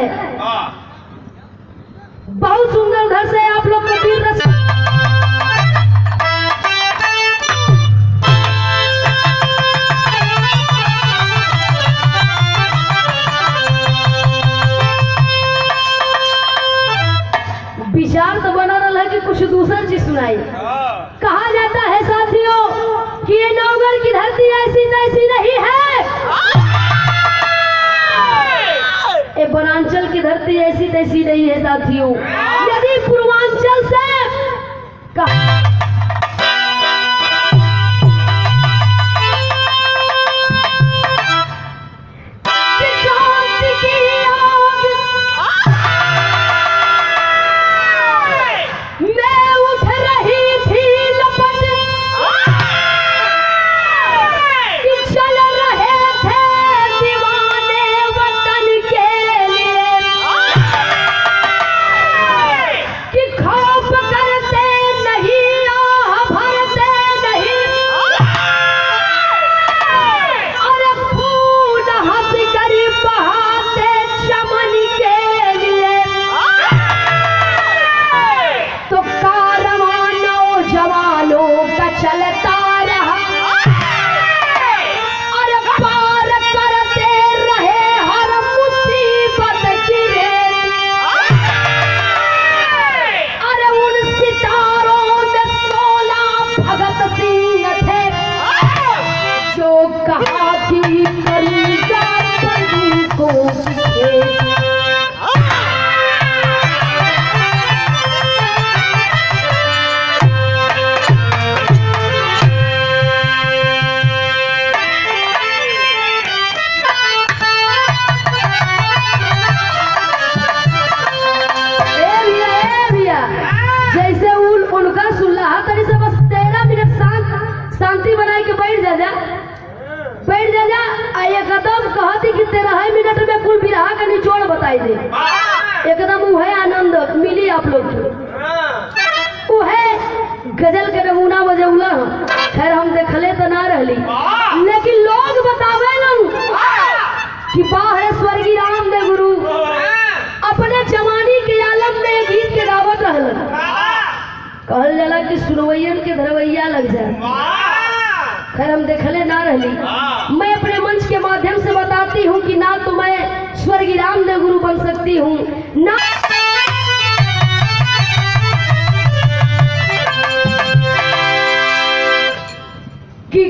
है। बहुत सुंदर उधर से आप लोग कबीर रस विचार तो बना रहा है कि कुछ दूसरा चीज सुनाई। कहा जाता है साथियों कि ये नौगढ़ की धरती ऐसी तैसी नहीं है, ये वनांचल की धरती ऐसी तैसी नहीं है साथियों। यदि पूर्वांचल से एकदम उहे आनंद मिली आप लोग को। उहे गजल के नमूना बजौला। खैर हम देखले तो ना रहली, लेकिन लोग बतावे कि बाहर स्वर्गीय रामदेव गुरु अपने जवानी के आलम में गीत के गावत रहलन। कहल जाला कि सुनवैयन के धरवैया लग जाए। खैर हम देखले ना रहली। मैं अपने मंच के माध्यम से बताती हूँ कि ना तो मैं स्वर्गीय रामदेव गुरु बन सकती हूँ, ना कि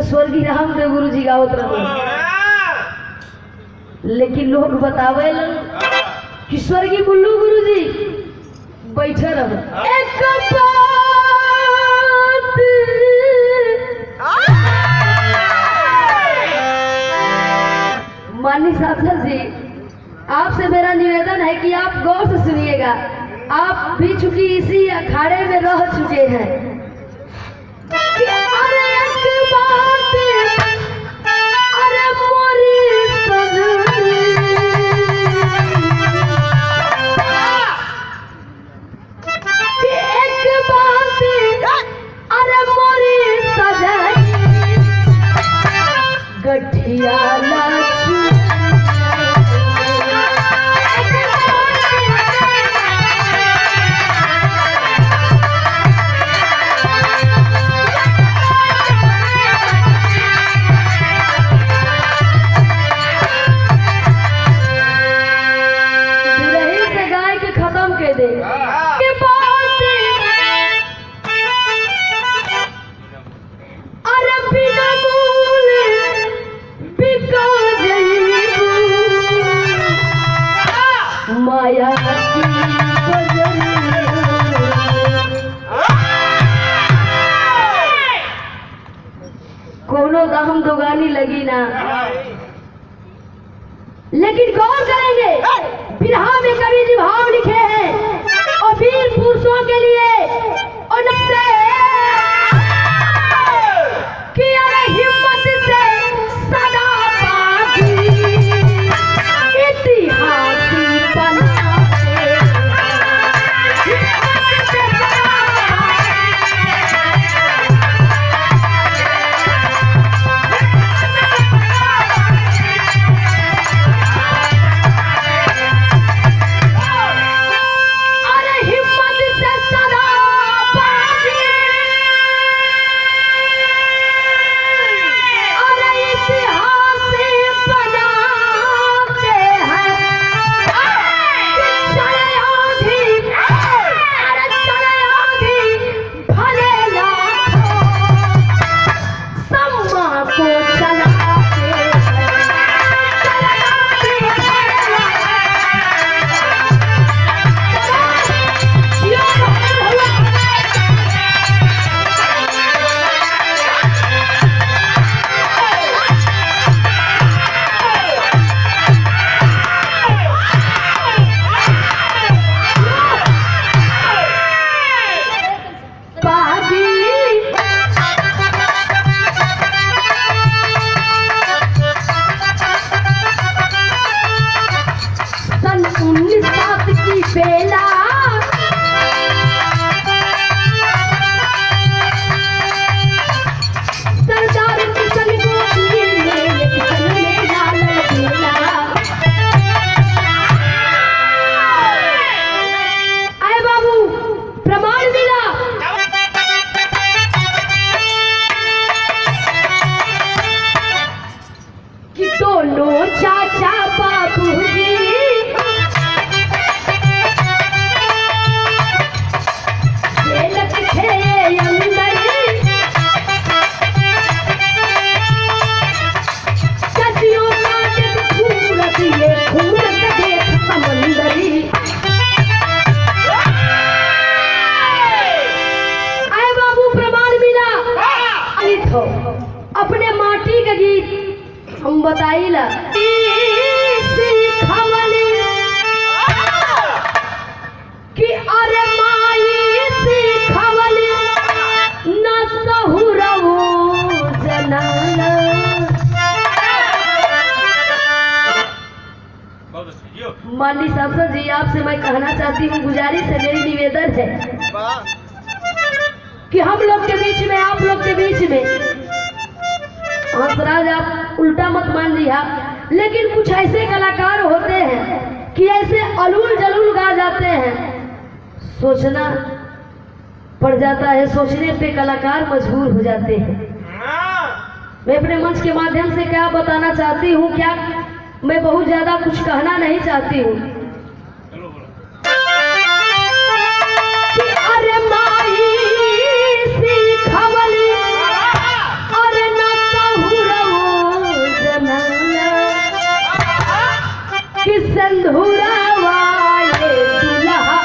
स्वर्गीय रामदेव गुरु जी गावत रहे। लेकिन लोग बतावे कि स्वर्गीय बुल्लू गुरु जी बैठे रहे। एक माननीय सांसद जी, आपसे मेरा निवेदन है कि आप गौर से सुनिएगा। आप भी चूंकि इसी अखाड़े में रह चुके हैं। एक लगी ना। लेकिन गौर करेंगे बिरहा में कवि जी भाव लिखे हैं और वीर पुरुषों के लिए और नमस्ते कि अरे हिम्मत से सदा बागी इतिहासी अपने माटी का गीत हम बताइला कि अरे माई सिखवली न सहुरवो जनाना। माली साहब जी आपसे मैं कहना चाहती हूँ, गुजारिश है, मेरी निवेदन है कि हम लोग के बीच में, आप लोग के बीच में, हंसराज आप उल्टा मत मान लिया, लेकिन कुछ ऐसे कलाकार होते हैं कि ऐसे अलूल जलूल गा जाते हैं, सोचना पड़ जाता है, सोचने पे कलाकार मजबूर हो जाते हैं। मैं अपने मंच के माध्यम से क्या बताना चाहती हूँ, क्या मैं बहुत ज्यादा कुछ कहना नहीं चाहती हूँ। अरे माई सिखवली अरे न सहुरवो जनाना कि संधुरवा ये दुल्हा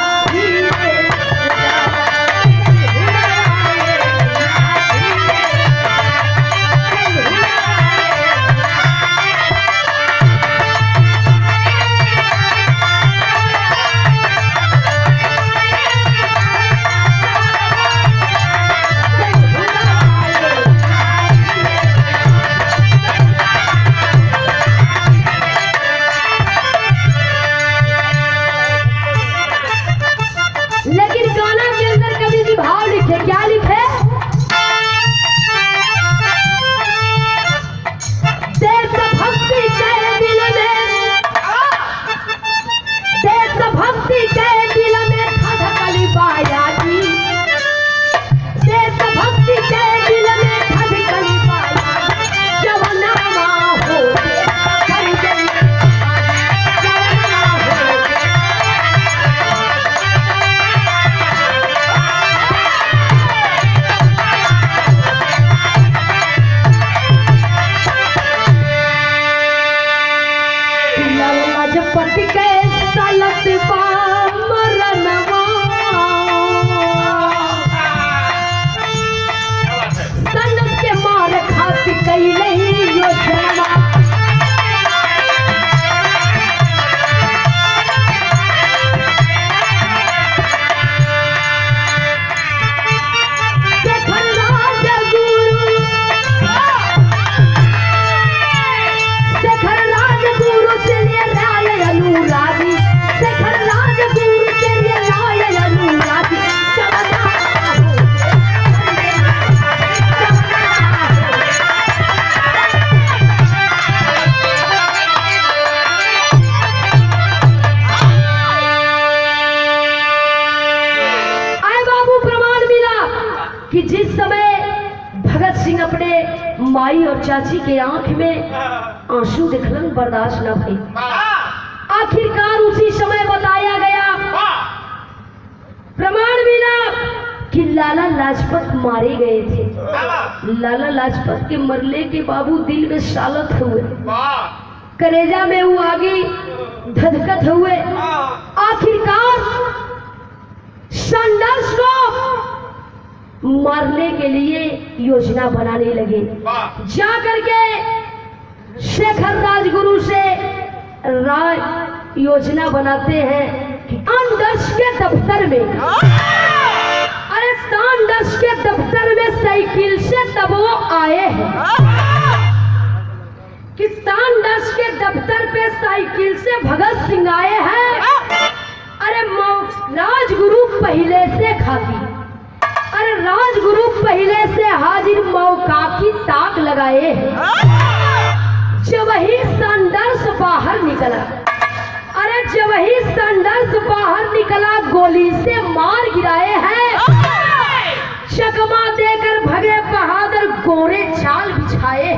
कई नहीं चाची के आंख में आंसू दिखलन बर्दाश्त न भई। आखिरकार उसी समय बताया गया प्रमाण मिला कि लाला लाजपत मारे गए थे। लाला लाजपत के मरने के बाबू दिल में सालत हुए, कलेजा में वो आगे धधकत हुए। आखिरकार सैंडर्स को मारने के लिए योजना बनाने लगे। जा करके शेखर राजगुरु से योजना बनाते हैं कि सैंडर्स के दफ्तर में, अरे सैंडर्स के दफ्तर में साइकिल से तब वो आए हैं कि सैंडर्स के दफ्तर पे साइकिल से भगत सिंह आए हैं। अरे राजगुरु पहले से खाती, अरे राजगुरु पहले से हाजिर मौका की ताक लगाए हैं। जब ही सैंडर्स बाहर निकला, अरे जब ही सैंडर्स बाहर निकला गोली से मार गिराए हैं। चकमा देकर भगे बहादुर गोरे चाल बिछाए।